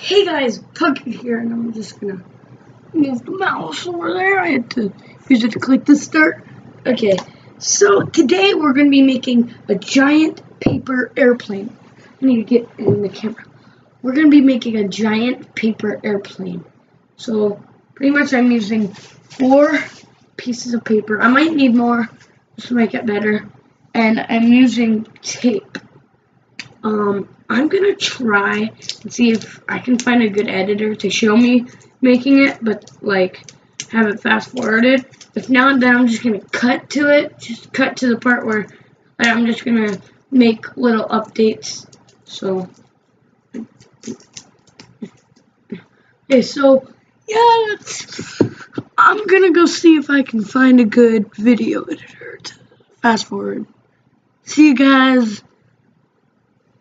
Hey guys, Pumpkin here, and I'm just gonna move the mouse over there. I had to use it to click the start. Okay, so today we're gonna be making a giant paper airplane. I need to get in the camera. We're gonna be making a giant paper airplane. So pretty much I'm using 4 pieces of paper. I might need more just to make it better. And I'm using tape. I'm gonna try and see if I can find a good editor to show me making it, but like have it fast forwarded. If not, then I'm just gonna cut to it, just cut to the part where I'm just gonna make little updates. So, okay, so yeah, I'm gonna go see if I can find a good video editor to fast forward. See you guys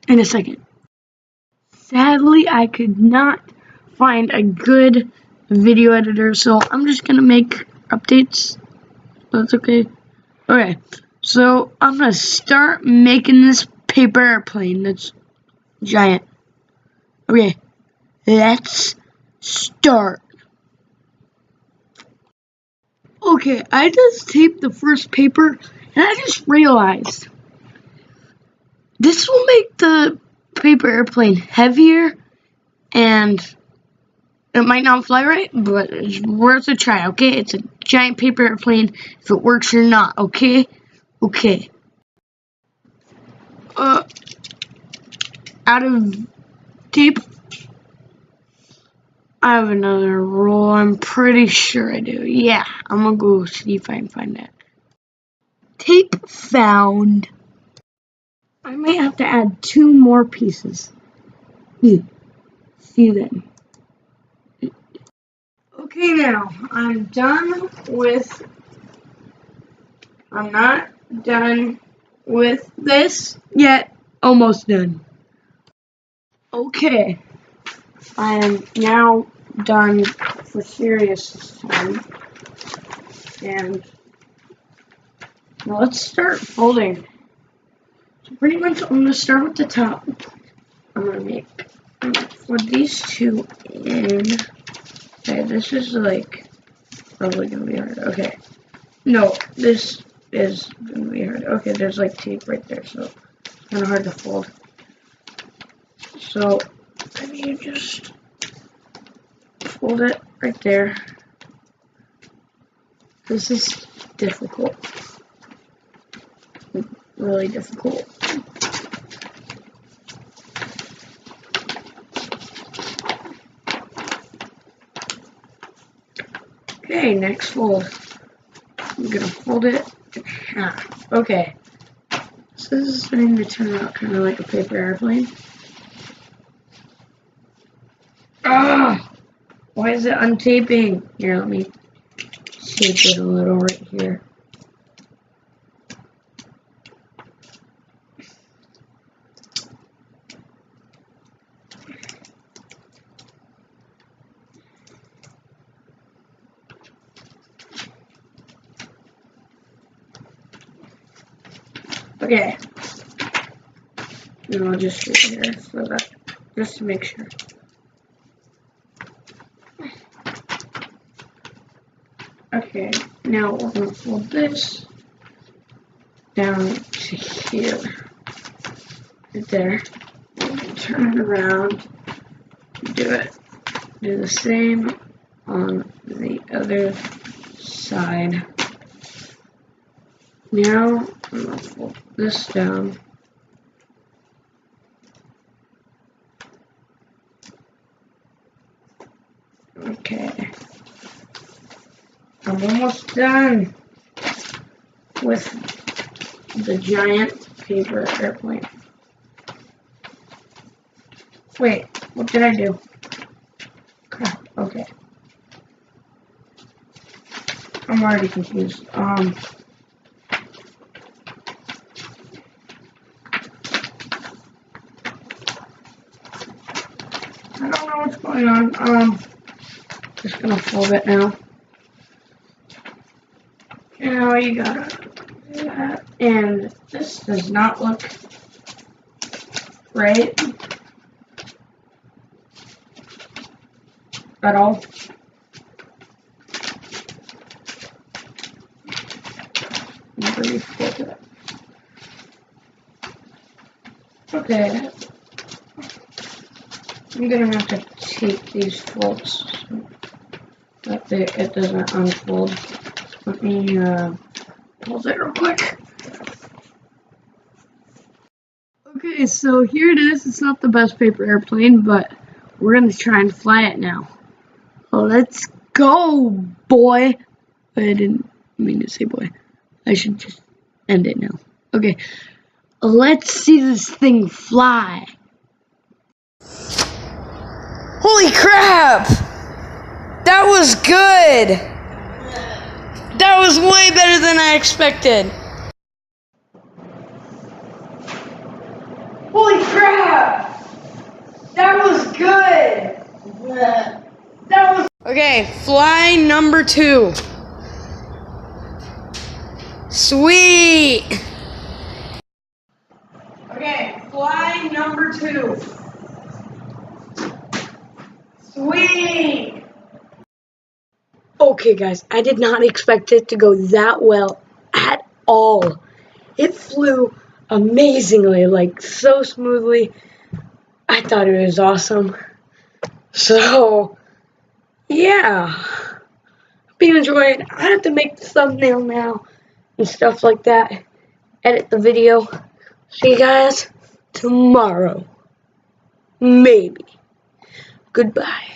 in a second. Sadly, I could not find a good video editor, so I'm just gonna make updates. That's okay. Okay, so I'm gonna start making this paper airplane that's giant. Okay, let's start. Okay, I just taped the first paper, and I just realized this will make the paper airplane heavier, and it might not fly right, but it's worth a try, okay? It's a giant paper airplane, if it works or not, okay? Okay. Out of tape, I have another roll. I'm pretty sure I do. Yeah, I'm gonna go see if I can find that. Tape found. I might have to add 2 more pieces. See then. Okay, now I'm not done with this yet. Almost done. Okay, I am now done for serious this time. And now let's start folding. So pretty much I'm gonna start with the top. I'm gonna put these 2 in. Okay, this is like probably gonna be hard. Okay. No, this is gonna be hard. Okay, there's like tape right there, so it's kinda hard to fold. So I need to just fold it right there. This is difficult. Really difficult. Okay, next fold. I'm gonna fold it in half. Okay. This is starting to turn out kind of like a paper airplane. Ah! Why is it untaping? Here, let me tape it a little right here. Okay. And I'll just shoot here so that just to make sure. Okay, now we're gonna fold this down to here. Right there. Turn it around. Do the same on the other side. Now I'm gonna fold this down. Okay. I'm almost done with the giant paper airplane. Wait, what did I do? Crap, okay. I'm already confused. I don't know what's going on. Just gonna fold it now. Now you gotta do that. And this does not look right. at all. Okay. I'm gonna have to tape these folds so that it doesn't unfold. Let me pause it real quick. Okay, so here it is. It's not the best paper airplane, but we're gonna try and fly it now. Let's go, boy. I didn't mean to say boy. I should just end it now. Okay, let's see this thing fly. Holy crap! That was good! That was way better than I expected. Holy crap! That was good! That was... Okay, fly number 2. Sweet! Okay, fly number 2. Sweet! Okay, guys, I did not expect it to go that well at all. It flew amazingly, like so smoothly. I thought it was awesome. So, yeah. Hope you enjoyed. I have to make the thumbnail now and stuff like that. Edit the video. See you guys tomorrow. Maybe. Goodbye.